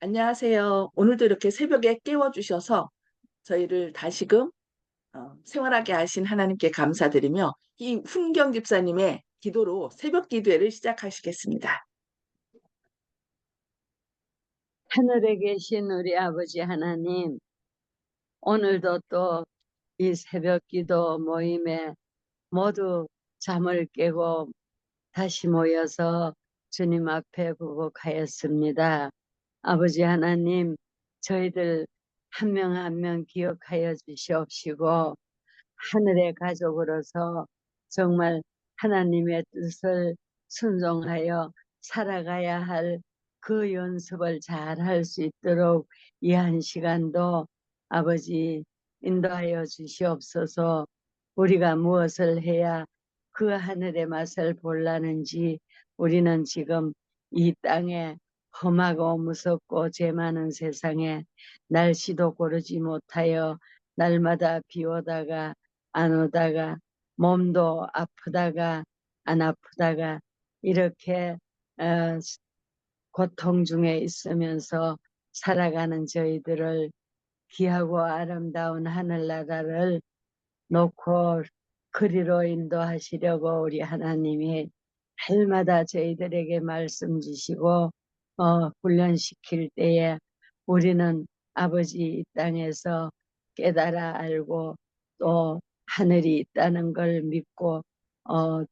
안녕하세요. 오늘도 이렇게 새벽에 깨워주셔서 저희를 다시금 생활하게 하신 하나님께 감사드리며 이 훈경 집사님의 기도로 새벽 기도회를 시작하시겠습니다. 하늘에 계신 우리 아버지 하나님, 오늘도 또 이 새벽 기도 모임에 모두 잠을 깨고 다시 모여서 주님 앞에 구복하였습니다. 아버지 하나님, 저희들 한 명 한 명 기억하여 주시옵시고, 하늘의 가족으로서 정말 하나님의 뜻을 순종하여 살아가야 할 그 연습을 잘 할 수 있도록 이 한 시간도 아버지 인도하여 주시옵소서. 우리가 무엇을 해야 그 하늘의 맛을 볼라는지 우리는 지금 이 땅에 험하고 무섭고 죄 많은 세상에 날씨도 고르지 못하여 날마다 비 오다가 안 오다가 몸도 아프다가 안 아프다가 이렇게 어, 고통 중에 있으면서 살아가는 저희들을 귀하고 아름다운 하늘나라를 놓고 그리로 인도하시려고 우리 하나님이 날마다 저희들에게 말씀 주시고 훈련시킬 때에 우리는 아버지 이 땅에서 깨달아 알고 또 하늘이 있다는 걸 믿고 어,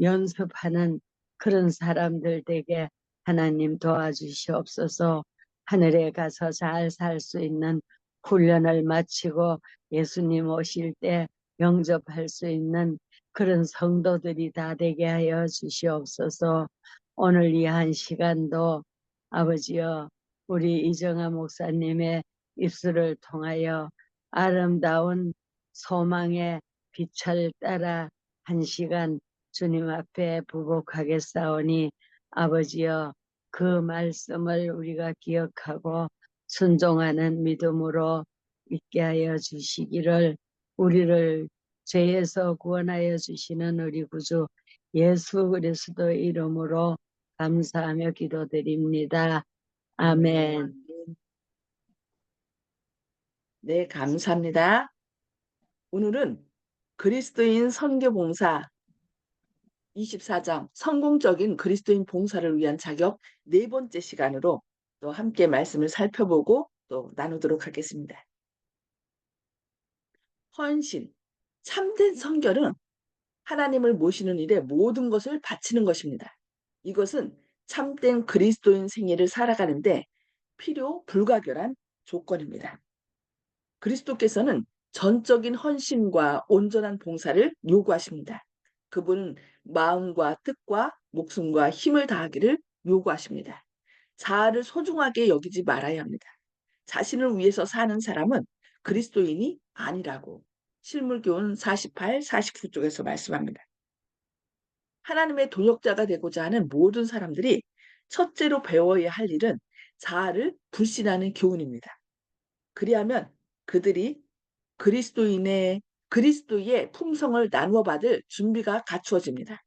연습하는 그런 사람들 되게 하나님 도와주시옵소서. 하늘에 가서 잘 살 수 있는 훈련을 마치고 예수님 오실 때 영접할 수 있는 그런 성도들이 다 되게 하여 주시옵소서. 오늘 이 한 시간도 아버지여 우리 이정아 목사님의 입술을 통하여 아름다운 소망의 빛을 따라 한 시간 주님 앞에 부복하겠사오니 아버지여 그 말씀을 우리가 기억하고 순종하는 믿음으로 있게 하여 주시기를 우리를 죄에서 구원하여 주시는 우리 구주 예수 그리스도 이름으로 감사하며 기도드립니다. 아멘. 네, 감사합니다. 오늘은 그리스도인 선교봉사 24장 성공적인 그리스도인 봉사를 위한 자격 네 번째 시간으로 또 함께 말씀을 살펴보고 또 나누도록 하겠습니다. 헌신, 참된 선결은 하나님을 모시는 일에 모든 것을 바치는 것입니다. 이것은 참된 그리스도인 생애를 살아가는데 필요 불가결한 조건입니다. 그리스도께서는 전적인 헌신과 온전한 봉사를 요구하십니다. 그분은 마음과 뜻과 목숨과 힘을 다하기를 요구하십니다. 자아를 소중하게 여기지 말아야 합니다. 자신을 위해서 사는 사람은 그리스도인이 아니라고 실물교훈 48, 49쪽에서 말씀합니다. 하나님의 동역자가 되고자 하는 모든 사람들이 첫째로 배워야 할 일은 자아를 불신하는 교훈입니다. 그리하면 그들이 그리스도의 품성을 나누어 받을 준비가 갖추어집니다.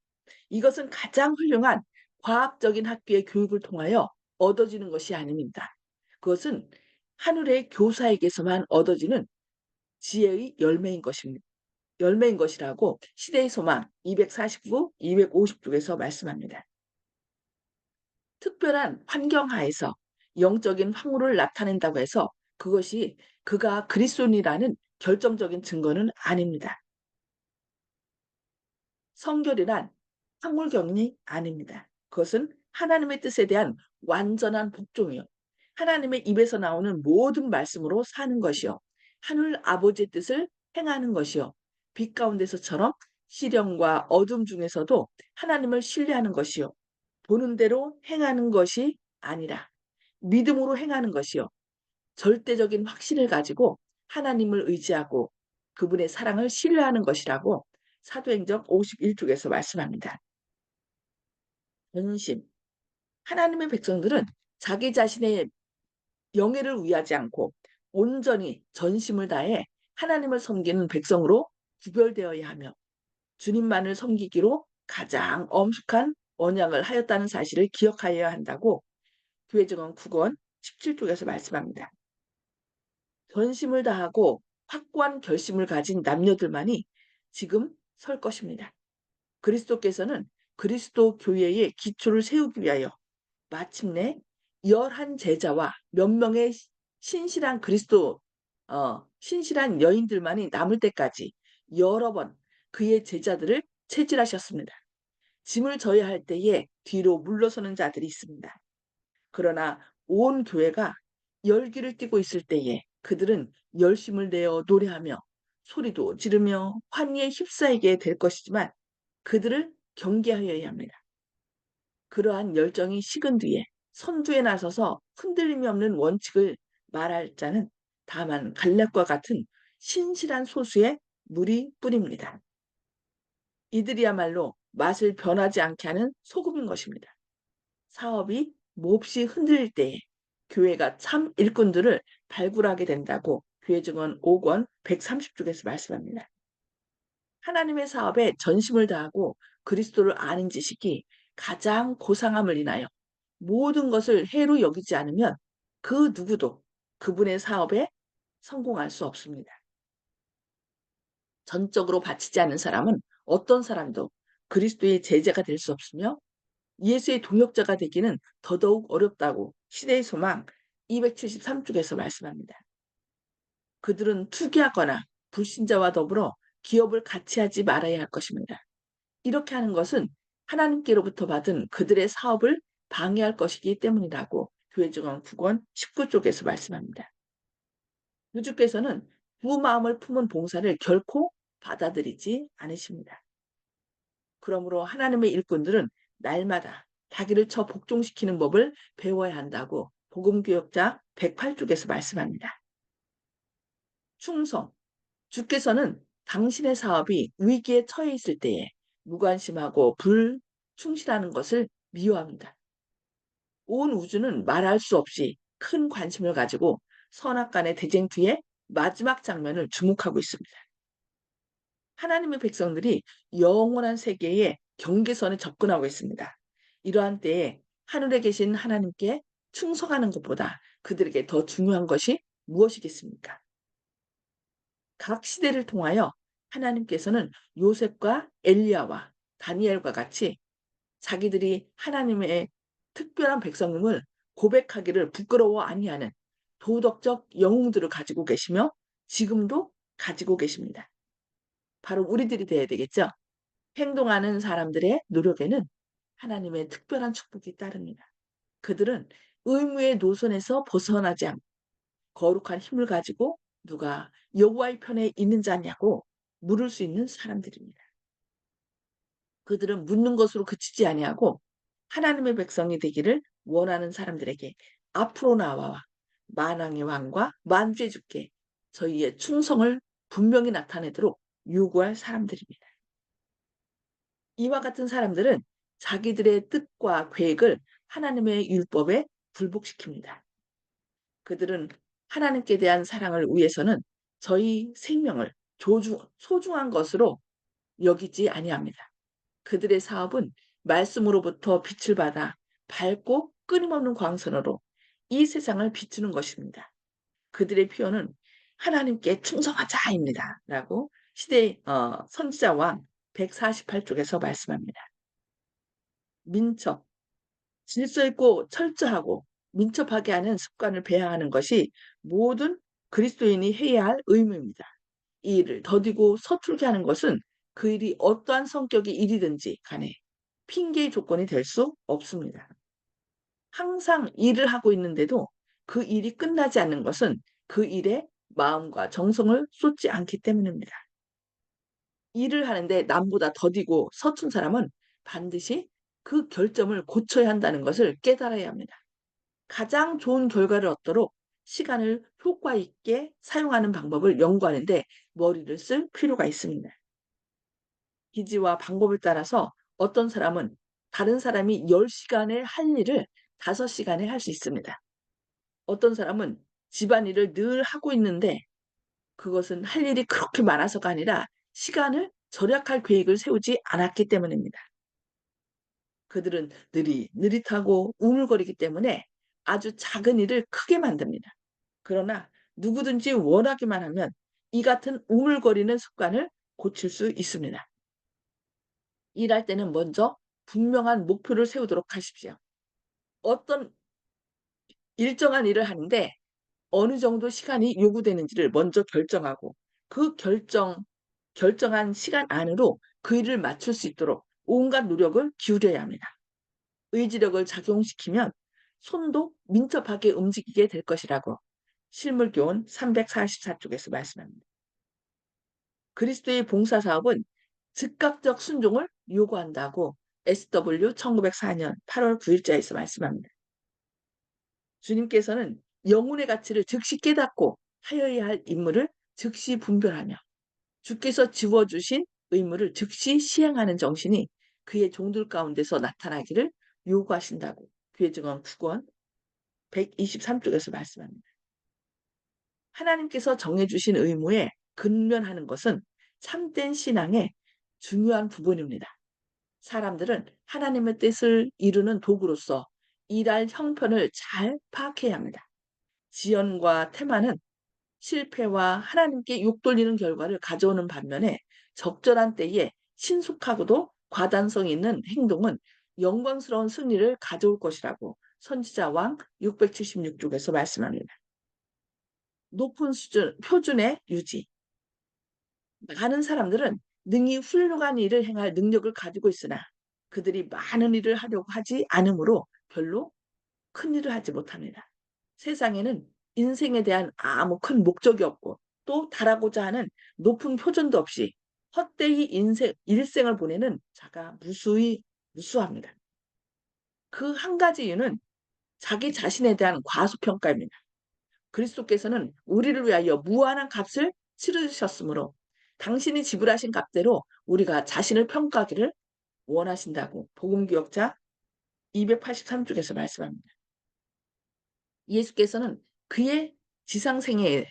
이것은 가장 훌륭한 과학적인 학교의 교육을 통하여 얻어지는 것이 아닙니다. 그것은 하늘의 교사에게서만 얻어지는 지혜의 열매인 것입니다. 열매인 것이라고 시대의 소망 249, 250쪽에서 말씀합니다. 특별한 환경 하에서 영적인 확률을 나타낸다고 해서 그것이 그가 그리스도인이라는 결정적인 증거는 아닙니다. 성결이란 학물경이 아닙니다. 그것은 하나님의 뜻에 대한 완전한 복종이요. 하나님의 입에서 나오는 모든 말씀으로 사는 것이요. 하늘 아버지의 뜻을 행하는 것이요. 빛 가운데서처럼 시련과 어둠 중에서도 하나님을 신뢰하는 것이요. 보는 대로 행하는 것이 아니라 믿음으로 행하는 것이요. 절대적인 확신을 가지고 하나님을 의지하고 그분의 사랑을 신뢰하는 것이라고 사도행전 51쪽에서 말씀합니다. 전심. 하나님의 백성들은 자기 자신의 영예를 위하지 않고 온전히 전심을 다해 하나님을 섬기는 백성으로 구별되어야 하며 주님만을 섬기기로 가장 엄숙한 언약을 하였다는 사실을 기억하여야 한다고 교회 증언 9권 17쪽에서 말씀합니다. 전심을 다하고 확고한 결심을 가진 남녀들만이 지금 설 것입니다. 그리스도께서는 그리스도 교회의 기초를 세우기 위하여 마침내 11제자와 몇 명의 신실한 신실한 여인들만이 남을 때까지 여러 번 그의 제자들을 채질하셨습니다. 짐을 져야 할 때에 뒤로 물러서는 자들이 있습니다. 그러나 온 교회가 열기를 띠고 있을 때에 그들은 열심을 내어 노래하며 소리도 지르며 환희에 휩싸이게 될 것이지만 그들을 경계하여야 합니다. 그러한 열정이 식은 뒤에 선두에 나서서 흔들림이 없는 원칙을 말할 자는 다만 갈렙과 같은 신실한 소수의 무리 뿐입니다. 이들이야말로 맛을 변하지 않게 하는 소금인 것입니다. 사업이 몹시 흔들릴 때에 교회가 참 일꾼들을 발굴하게 된다고 교회증언 5권 130쪽에서 말씀합니다. 하나님의 사업에 전심을 다하고 그리스도를 아는 지식이 가장 고상함을 인하여 모든 것을 해로 여기지 않으면 그 누구도 그분의 사업에 성공할 수 없습니다. 전적으로 바치지 않은 사람은 어떤 사람도 그리스도의 제자가 될 수 없으며 예수의 동역자가 되기는 더더욱 어렵다고 시대의 소망 273쪽에서 말씀합니다. 그들은 투기하거나 불신자와 더불어 기업을 같이 하지 말아야 할 것입니다. 이렇게 하는 것은 하나님께로부터 받은 그들의 사업을 방해할 것이기 때문이라고 교회증언 9권 19쪽에서 말씀합니다. 주주께서는 두 마음을 품은 봉사를 결코 받아들이지 않으십니다. 그러므로 하나님의 일꾼들은 날마다 자기를 쳐 복종시키는 법을 배워야 한다고 복음교역자 108쪽에서 말씀합니다. 충성. 주께서는 당신의 사업이 위기에 처해 있을 때에 무관심하고 불충실하는 것을 미워합니다. 온 우주는 말할 수 없이 큰 관심을 가지고 선악간의 대쟁투의 마지막 장면을 주목하고 있습니다. 하나님의 백성들이 영원한 세계의 경계선에 접근하고 있습니다. 이러한 때에 하늘에 계신 하나님께 충성하는 것보다 그들에게 더 중요한 것이 무엇이겠습니까? 각 시대를 통하여 하나님께서는 요셉과 엘리야와 다니엘과 같이 자기들이 하나님의 특별한 백성임을 고백하기를 부끄러워 아니하는 도덕적 영웅들을 가지고 계시며 지금도 가지고 계십니다. 바로 우리들이 돼야 되겠죠. 행동하는 사람들의 노력에는 하나님의 특별한 축복이 따릅니다. 그들은 의무의 노선에서 벗어나지 않고 거룩한 힘을 가지고 누가 여호와의 편에 있는 자냐고 물을 수 있는 사람들입니다. 그들은 묻는 것으로 그치지 아니하고 하나님의 백성이 되기를 원하는 사람들에게 앞으로 나와 만왕의 왕과 만주의 주께 저희의 충성을 분명히 나타내도록 요구할 사람들입니다. 이와 같은 사람들은 자기들의 뜻과 계획을 하나님의 율법에 굴복시킵니다. 그들은 하나님께 대한 사랑을 위해서는 저희 생명을 소중한 것으로 여기지 아니합니다. 그들의 사업은 말씀으로부터 빛을 받아 밝고 끊임없는 광선으로 이 세상을 비추는 것입니다. 그들의 표현은 하나님께 충성하자입니다. 라고 시대 선지자 왕 148쪽에서 말씀합니다. 민첩, 질서 있고 철저하고 민첩하게 하는 습관을 배양하는 것이 모든 그리스도인이 해야 할 의무입니다. 이 일을 더디고 서툴게 하는 것은 그 일이 어떠한 성격의 일이든지 간에 핑계의 조건이 될 수 없습니다. 항상 일을 하고 있는데도 그 일이 끝나지 않는 것은 그 일에 마음과 정성을 쏟지 않기 때문입니다. 일을 하는데 남보다 더디고 서툰 사람은 반드시 그 결점을 고쳐야 한다는 것을 깨달아야 합니다. 가장 좋은 결과를 얻도록 시간을 효과 있게 사용하는 방법을 연구하는데 머리를 쓸 필요가 있습니다. 기지와 방법을 따라서 어떤 사람은 다른 사람이 10시간에 할 일을 5시간에 할 수 있습니다. 어떤 사람은 집안일을 늘 하고 있는데 그것은 할 일이 그렇게 많아서가 아니라 시간을 절약할 계획을 세우지 않았기 때문입니다. 그들은 느릿느릿하고 우물거리기 때문에 아주 작은 일을 크게 만듭니다. 그러나 누구든지 원하기만 하면 이 같은 우물거리는 습관을 고칠 수 있습니다. 일할 때는 먼저 분명한 목표를 세우도록 하십시오. 어떤 일정한 일을 하는데 어느 정도 시간이 요구되는지를 먼저 결정하고 그 결정한 시간 안으로 그 일을 맞출 수 있도록 온갖 노력을 기울여야 합니다. 의지력을 작용시키면 손도 민첩하게 움직이게 될 것이라고 실물교훈 344쪽에서 말씀합니다. 그리스도의 봉사사업은 즉각적 순종을 요구한다고 SW 1904년 8월 9일자에서 말씀합니다. 주님께서는 영혼의 가치를 즉시 깨닫고 하여야 할 임무를 즉시 분별하며 주께서 지워주신 의무를 즉시 시행하는 정신이 그의 종들 가운데서 나타나기를 요구하신다고 교회 증언 9권 123쪽에서 말씀합니다. 하나님께서 정해주신 의무에 근면하는 것은 참된 신앙의 중요한 부분입니다. 사람들은 하나님의 뜻을 이루는 도구로서 일할 형편을 잘 파악해야 합니다. 지연과 태만은 실패와 하나님께 욕돌리는 결과를 가져오는 반면에 적절한 때에 신속하고도 과단성 있는 행동은 영광스러운 승리를 가져올 것이라고 선지자 왕 676쪽에서 말씀합니다. 높은 표준의 유지. 많은 사람들은 능히 훌륭한 일을 행할 능력을 가지고 있으나 그들이 많은 일을 하려고 하지 않으므로 별로 큰 일을 하지 못합니다. 세상에는 인생에 대한 아무 큰 목적이 없고 또 달하고자 하는 높은 표준도 없이 헛되이 일생을 보내는 자가 무수합니다. 그 한 가지 이유는 자기 자신에 대한 과소평가입니다. 그리스도께서는 우리를 위하여 무한한 값을 치르셨으므로 당신이 지불하신 값대로 우리가 자신을 평가하기를 원하신다고 복음기억자 283쪽에서 말씀합니다. 예수께서는 그의 지상생애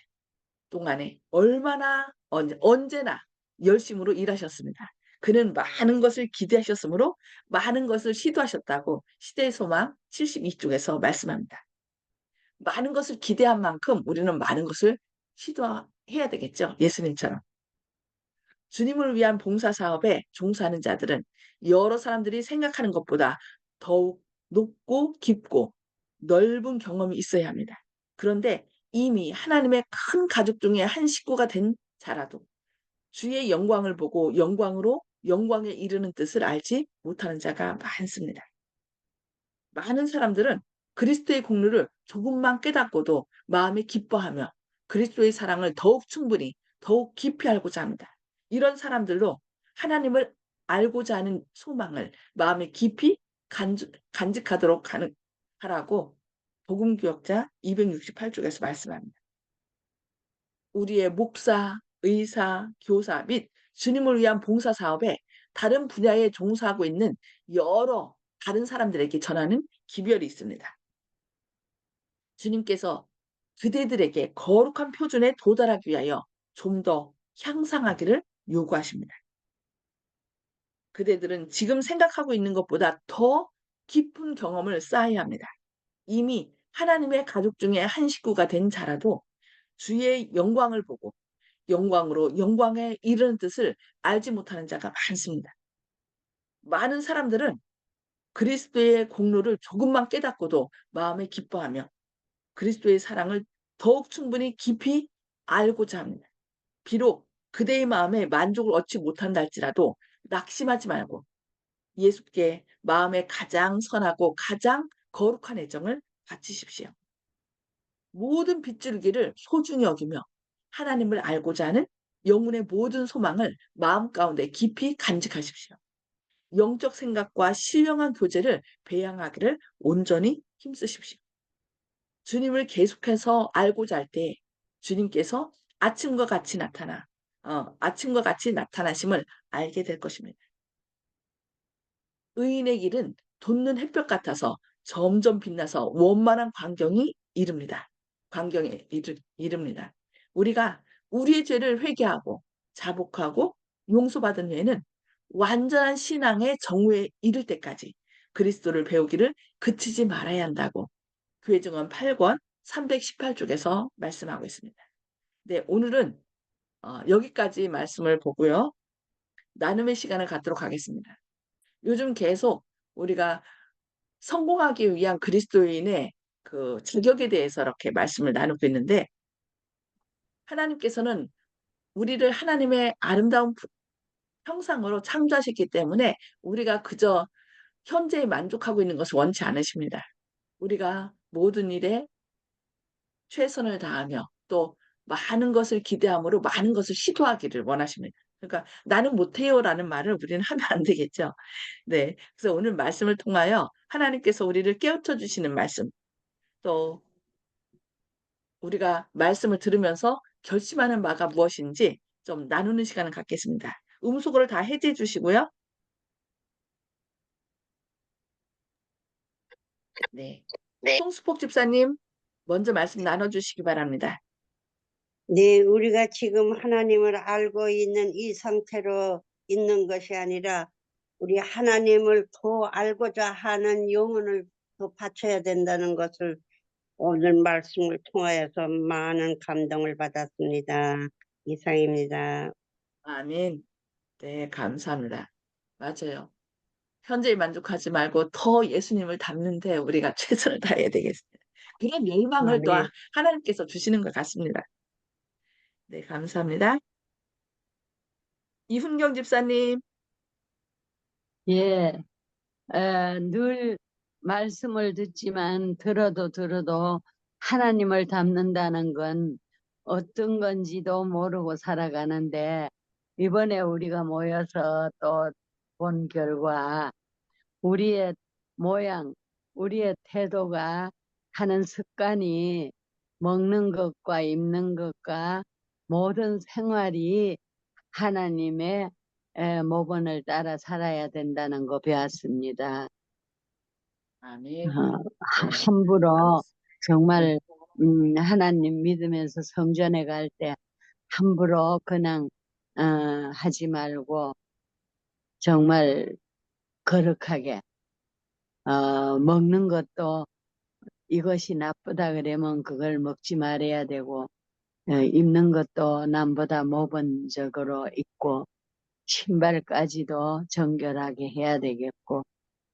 동안에 얼마나 언제나 열심으로 일하셨습니다. 그는 많은 것을 기대하셨으므로 많은 것을 시도하셨다고 시대의 소망 72쪽에서 말씀합니다. 많은 것을 기대한 만큼 우리는 많은 것을 시도해야 되겠죠. 예수님처럼. 주님을 위한 봉사사업에 종사하는 자들은 여러 사람들이 생각하는 것보다 더욱 높고 깊고 넓은 경험이 있어야 합니다. 그런데 이미 하나님의 큰 가족 중에 한 식구가 된 자라도 주의 영광을 보고 영광으로 영광에 이르는 뜻을 알지 못하는 자가 많습니다. 많은 사람들은 그리스도의 공로를 조금만 깨닫고도 마음에 기뻐하며 그리스도의 사랑을 더욱 충분히 더욱 깊이 알고자 합니다. 이런 사람들로 하나님을 알고자 하는 소망을 마음에 깊이 간직하도록 하라고 복음기억자 268쪽에서 말씀합니다. 우리의 목사, 의사, 교사 및 주님을 위한 봉사 사업에 다른 분야에 종사하고 있는 여러 다른 사람들에게 전하는 기별이 있습니다. 주님께서 그대들에게 거룩한 표준에 도달하기 위하여 좀 더 향상하기를 요구하십니다. 그대들은 지금 생각하고 있는 것보다 더 깊은 경험을 쌓아야 합니다. 이미 하나님의 가족 중에 한 식구가 된 자라도 주의 영광을 보고 영광으로 영광에 이르는 뜻을 알지 못하는 자가 많습니다. 많은 사람들은 그리스도의 공로를 조금만 깨닫고도 마음에 기뻐하며 그리스도의 사랑을 더욱 충분히 깊이 알고자 합니다. 비록 그대의 마음에 만족을 얻지 못한다 할지라도 낙심하지 말고 예수께 마음에 가장 선하고 가장 거룩한 애정을 바치십시오. 모든 빗줄기를 소중히 여기며 하나님을 알고자 하는 영혼의 모든 소망을 마음 가운데 깊이 간직하십시오. 영적 생각과 신령한 교제를 배양하기를 온전히 힘쓰십시오. 주님을 계속해서 알고자 할 때 주님께서 아침과 같이 나타나심을 알게 될 것입니다. 의인의 길은 돋는 햇볕 같아서 점점 빛나서 원만한 광경이 이릅니다. 광경에 이릅니다. 우리가 우리의 죄를 회개하고 자복하고 용서받은 후에는 완전한 신앙의 정우에 이를 때까지 그리스도를 배우기를 그치지 말아야 한다고 교회 증언 8권 318쪽에서 말씀하고 있습니다. 네, 오늘은 여기까지 말씀을 보고요. 나눔의 시간을 갖도록 하겠습니다. 요즘 계속 우리가 성공하기 위한 그리스도인의 그 자격에 대해서 이렇게 말씀을 나누고 있는데, 하나님께서는 우리를 하나님의 아름다운 형상으로 창조하셨기 때문에 우리가 그저 현재에 만족하고 있는 것을 원치 않으십니다. 우리가 모든 일에 최선을 다하며 또 많은 것을 기대함으로 많은 것을 시도하기를 원하십니다. 그러니까 나는 못해요라는 말을 우리는 하면 안 되겠죠. 네. 그래서 오늘 말씀을 통하여 하나님께서 우리를 깨우쳐 주시는 말씀, 또 우리가 말씀을 들으면서 결심하는 바가 무엇인지 좀 나누는 시간을 갖겠습니다. 음소거를 다 해제해 주시고요. 네. 네. 송수폭 집사님, 먼저 말씀 나눠주시기 바랍니다. 네, 우리가 지금 하나님을 알고 있는 이 상태로 있는 것이 아니라 우리 하나님을 더 알고자 하는 영혼을 더 바쳐야 된다는 것을 오늘 말씀을 통하여서 많은 감동을 받았습니다. 이상입니다. 아멘. 네, 감사합니다. 맞아요. 현재에 만족하지 말고 더 예수님을 닮는데 우리가 최선을 다해야 되겠습니다. 그런 열망을 또 아멘. 하나님께서 주시는 것 같습니다. 네, 감사합니다. 이훈경 집사님, 예, 늘 말씀을 듣지만 들어도 하나님을 닮는다는 건 어떤 건지도 모르고 살아가는데 이번에 우리가 모여서 또 본 결과 우리의 모양, 우리의 태도가 하는 습관이 먹는 것과 입는 것과 모든 생활이 하나님의 모본을 따라 살아야 된다는 거 배웠습니다. 아멘. 어, 네, 함부로 네, 정말 하나님 믿으면서 성전에 갈 때 함부로 그냥 하지 말고 정말 거룩하게 먹는 것도 이것이 나쁘다 그러면 그걸 먹지 말아야 되고 입는 것도 남보다 모범적으로 입고 신발까지도 정결하게 해야 되겠고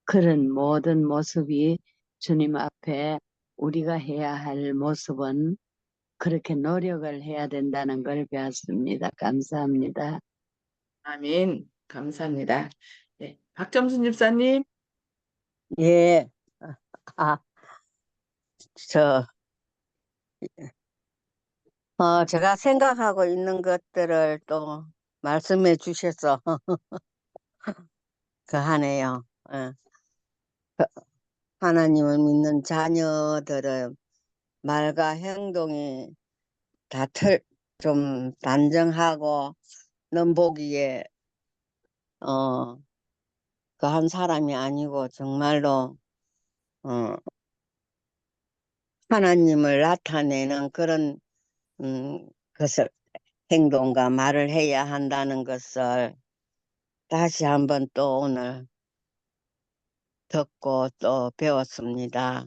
그런 모든 모습이 주님 앞에 우리가 해야 할 모습은 그렇게 노력을 해야 된다는 걸 배웠습니다. 감사합니다. 아멘. 감사합니다. 네, 박점순 집사님, 예, 아, 저, 제가 생각하고 있는 것들을 또 말씀해 주셔서 그 하네요. 예. 그 하나님을 믿는 자녀들은 말과 행동이 다 좀 단정하고 넘보기에 그 한 사람이 아니고 정말로 어, 하나님을 나타내는 그런 것을 행동과 말을 해야 한다는 것을 다시 한번 또 오늘 듣고 또 배웠습니다.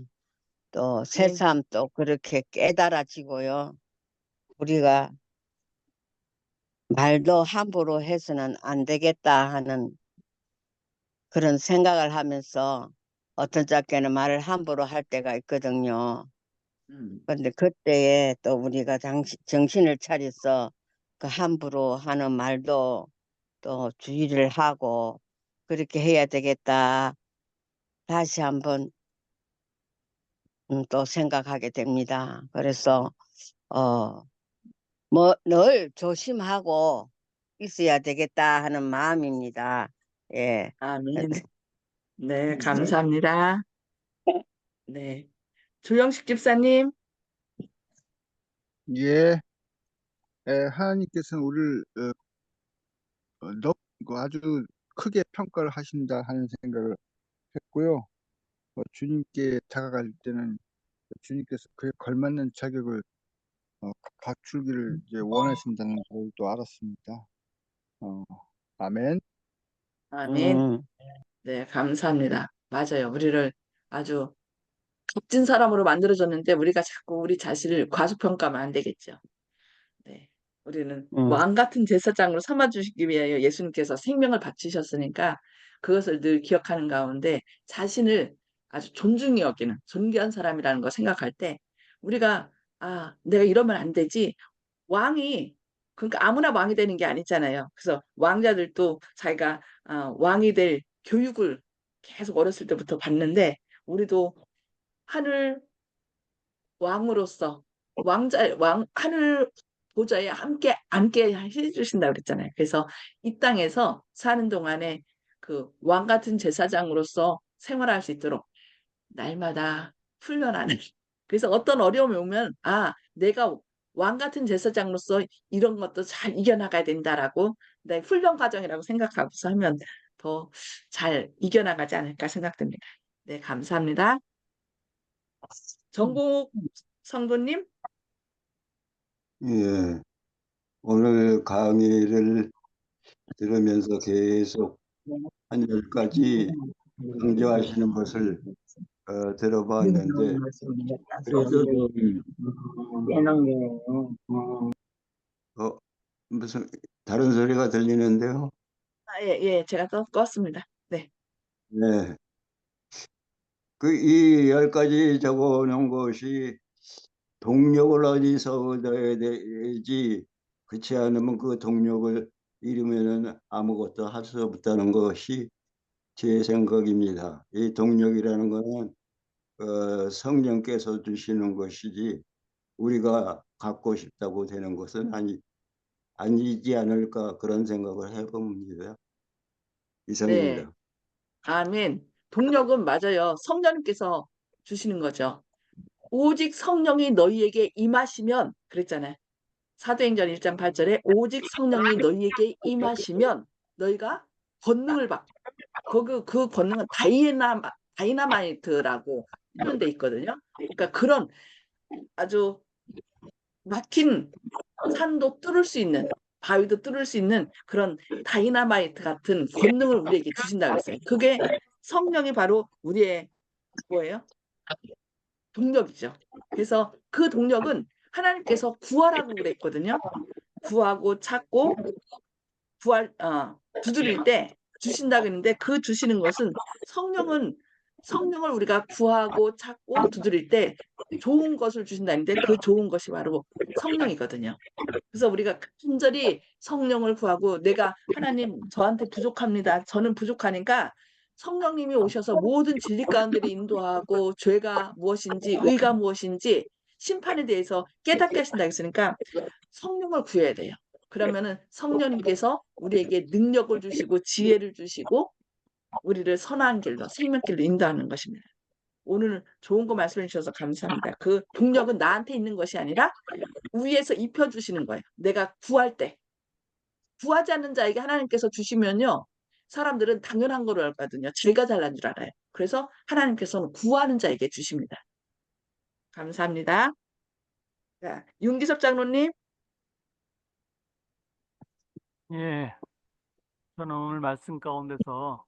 또 네, 새삼 또 그렇게 깨달아지고요. 우리가 말도 함부로 해서는 안 되겠다 하는 그런 생각을 하면서 어떤 작게는 말을 함부로 할 때가 있거든요. 음, 근데 그때에 또 우리가 정신을 차려서 그 함부로 하는 말도 또 주의를 하고 그렇게 해야 되겠다. 다시 한번 또 생각하게 됩니다. 그래서 어, 뭐 늘 조심하고 있어야 되겠다 하는 마음입니다. 예. 아멘. 네, 네. 감사합니다. 네, 조영식 집사님, 예, 하나님께서는 우리를 아주 크게 평가를 하신다 하는 생각을 했고요. 주님께 다가갈 때는 주님께서 그에 걸맞는 자격을 갖추기를 이제 원하신다는 걸 또 알았습니다. 어, 아멘. 아멘. 음, 네, 감사합니다. 맞아요. 우리를 아주 값진 사람으로 만들어졌는데 우리가 자꾸 우리 자신을 과소평가하면 안 되겠죠. 네. 우리는 왕 같은 제사장으로 삼아주시기 위하여 예수님께서 생명을 바치셨으니까 그것을 늘 기억하는 가운데 자신을 아주 존중히 여기는 존귀한 사람이라는 거 생각할 때 우리가 내가 이러면 안 되지. 왕이 그러니까 아무나 왕이 되는 게 아니잖아요. 그래서 왕자들도 자기가 왕이 될 교육을 계속 어렸을 때부터 받는데 우리도 하늘 왕으로서 왕 하늘 보좌에 함께 앉게 해주신다 그랬잖아요. 그래서 이 땅에서 사는 동안에 그 왕 같은 제사장으로서 생활할 수 있도록 날마다 훈련하는. 그래서 어떤 어려움이 오면 내가 왕 같은 제사장으로서 이런 것도 잘 이겨나가야 된다라고 훈련 과정이라고 생각하고서 하면 더 잘 이겨나가지 않을까 생각됩니다. 네, 감사합니다. 정국 성도님. 예, 오늘 강의를 들으면서 계속 한 10가지 강조하시는 것을 들어봤는데, 그래도 무슨 다른 소리가 들리는데요. 예, 제가 껐습니다. 네. 네. 이 10가지 적어 놓은 것이 동력을 어디서 얻어야 되지, 그렇지 않으면 그 동력을 잃으면은 아무것도 할 수 없다는 것이 제 생각입니다. 이 동력이라는 것은 성령께서 주시는 것이지 우리가 갖고 싶다고 되는 것은 아니지 않을까, 그런 생각을 해봅니다. 네. 이상입니다. 아멘. 동력은 맞아요. 성령님께서 주시는 거죠. 오직 성령이 너희에게 임하시면 그랬잖아요. 사도행전 1장 8절에 오직 성령이 너희에게 임하시면 너희가 권능을 받고 그 권능은 다이나마이트라고 표현돼 있거든요. 그러니까 그런 아주 막힌 산도 뚫을 수 있는 바위도 뚫을 수 있는 그런 다이나마이트 같은 권능을 우리에게 주신다 그랬어요. 그게 성령이 바로 우리의 뭐예요? 동력이죠. 그래서 그 동력은 하나님께서 구하라고 그랬거든요. 구하고 찾고 두드릴 때 주신다 그랬는데 그 주시는 것은 성령을 우리가 구하고 찾고 두드릴 때 좋은 것을 주신다는데 그 좋은 것이 바로 성령이거든요. 그래서 우리가 간절히 성령을 구하고 내가 하나님 저한테 부족합니다. 저는 부족하니까 성령님이 오셔서 모든 진리 가운데를 인도하고 죄가 무엇인지 의가 무엇인지 심판에 대해서 깨닫게 하신다 했으니까 성령을 구해야 돼요. 그러면은 성령님께서 우리에게 능력을 주시고 지혜를 주시고 우리를 선한 길로 생명길로 인도하는 것입니다. 오늘 좋은 거 말씀해 주셔서 감사합니다. 그 동력은 나한테 있는 것이 아니라 위에서 입혀주시는 거예요. 내가 구할 때. 구하지 않는 자에게 하나님께서 주시면요. 사람들은 당연한 거로 알거든요. 제가 잘난 줄 알아요. 그래서 하나님께서는 구하는 자에게 주십니다. 감사합니다. 자, 윤기섭 장로님. 예, 저는 오늘 말씀 가운데서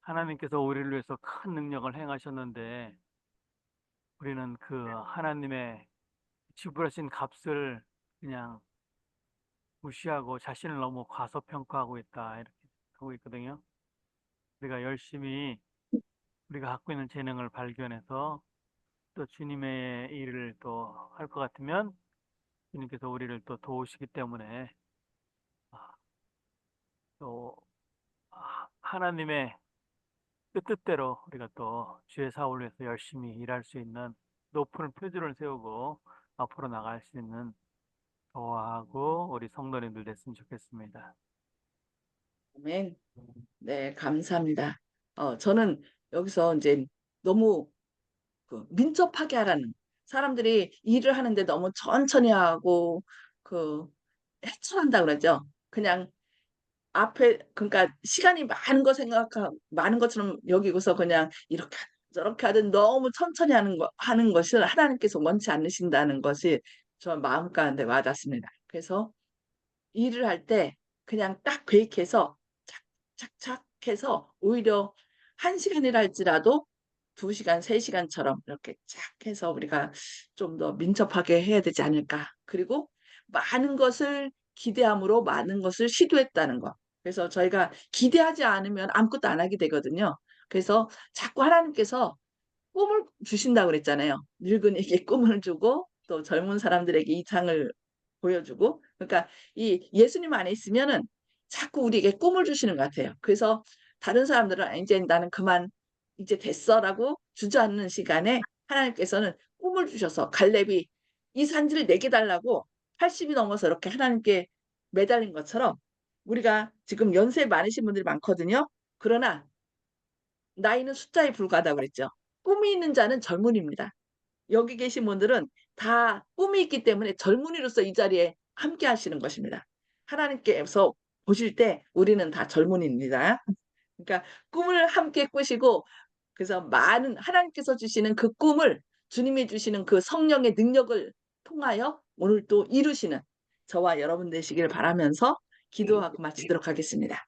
하나님께서 우리를 위해서 큰 능력을 행하셨는데 우리는 그 하나님의 지불하신 값을 그냥 무시하고 자신을 너무 과소평가하고 있다, 이렇게 하고 있거든요. 우리가 열심히 우리가 갖고 있는 재능을 발견해서 또 주님의 일을 또 할 것 같으면 주님께서 우리를 또 도우시기 때문에 또 하나님의 뜻대로 우리가 또 주의 사업을 위해서 열심히 일할 수 있는 높은 표준을 세우고 앞으로 나갈 수 있는 저하고 우리 성도님들 됐으면 좋겠습니다. 아멘. 네, 감사합니다. 저는 여기서 이제 너무 민첩하게 하라는 사람들이 일을 하는데 너무 천천히 하고 그 헤쳐한다 그러죠. 그냥 앞에 그러니까 시간이 많은 것처럼 여기고서 그냥 이렇게 저렇게 하든 너무 천천히 하는 것을 하나님께서 원치 않으신다는 것이 저 마음 가운데 와닿습니다. 그래서 일을 할 때 그냥 딱 계획해서 착착착 해서 오히려 1시간이라 할지라도 2시간, 3시간처럼 이렇게 쫙 해서 우리가 좀 더 민첩하게 해야 되지 않을까. 그리고 많은 것을 기대함으로 많은 것을 시도했다는 거. 그래서 저희가 기대하지 않으면 아무것도 안 하게 되거든요. 그래서 자꾸 하나님께서 꿈을 주신다고 그랬잖아요. 늙은이에게 꿈을 주고 또 젊은 사람들에게 이상을 보여주고. 그러니까 이 예수님 안에 있으면은 자꾸 우리에게 꿈을 주시는 것 같아요. 그래서 다른 사람들은 "아, 이제 나는 그만 이제 됐어라고 주저앉는 시간에 하나님께서는 꿈을 주셔서 갈렙이 이 산지를 내게 달라고 80이 넘어서 이렇게 하나님께 매달린 것처럼 우리가 지금 연세 많으신 분들이 많거든요. 그러나 나이는 숫자에 불과하다고 그랬죠. 꿈이 있는 자는 젊은입니다. 여기 계신 분들은 다 꿈이 있기 때문에 젊은이로서 이 자리에 함께 하시는 것입니다. 하나님께서 보실 때 우리는 다 젊은이입니다. 그러니까 꿈을 함께 꾸시고 그래서 많은 하나님께서 주시는 그 꿈을 주님이 주시는 그 성령의 능력을 통하여 오늘 또 이루시는 저와 여러분 되시길 바라면서 기도하고 마치도록 하겠습니다.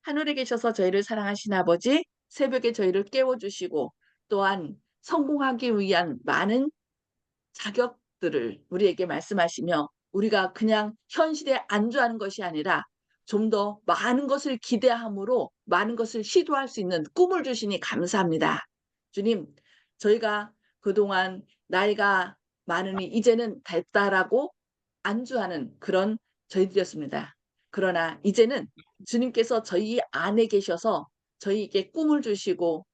하늘에 계셔서 저희를 사랑하신 아버지, 새벽에 저희를 깨워주시고 또한 성공하기 위한 많은 자격들을 우리에게 말씀하시며 우리가 그냥 현실에 안주하는 것이 아니라 좀 더 많은 것을 기대함으로 많은 것을 시도할 수 있는 꿈을 주시니 감사합니다. 주님, 저희가 그동안 나이가 많으니 이제는 됐다라고 안주하는 그런 저희들이었습니다. 그러나 이제는 주님께서 저희 안에 계셔서 저희에게 꿈을 주시고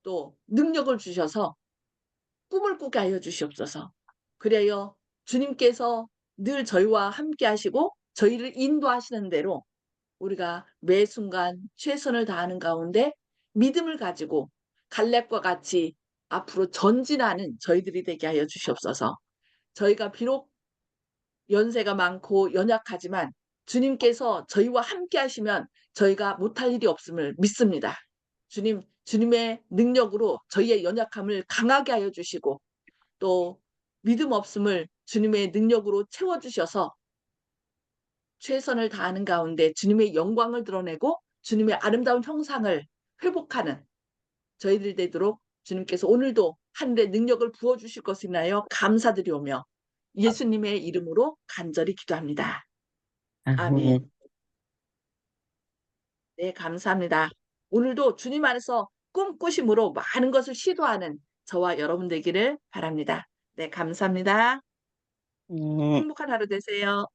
또 능력을 주셔서 꿈을 꾸게 하여 주시옵소서. 그래요 주님께서 늘 저희와 함께 하시고 저희를 인도하시는 대로 우리가 매 순간 최선을 다하는 가운데 믿음을 가지고 갈렙과 같이 앞으로 전진하는 저희들이 되게 하여 주시옵소서. 저희가 비록 연세가 많고 연약하지만 주님께서 저희와 함께 하시면 저희가 못할 일이 없음을 믿습니다. 주님, 주님의 능력으로 저희의 연약함을 강하게 하여 주시고 또 믿음 없음을 주님의 능력으로 채워주셔서 최선을 다하는 가운데 주님의 영광을 드러내고 주님의 아름다운 형상을 회복하는 저희들이 되도록 주님께서 오늘도 하늘의 능력을 부어주실 것을 인하여 감사드리오며 예수님의 이름으로 간절히 기도합니다. 아멘. 네, 감사합니다. 오늘도 주님 안에서 꿈꾸심으로 많은 것을 시도하는 저와 여러분 되기를 바랍니다. 네, 감사합니다. 네. 행복한 하루 되세요.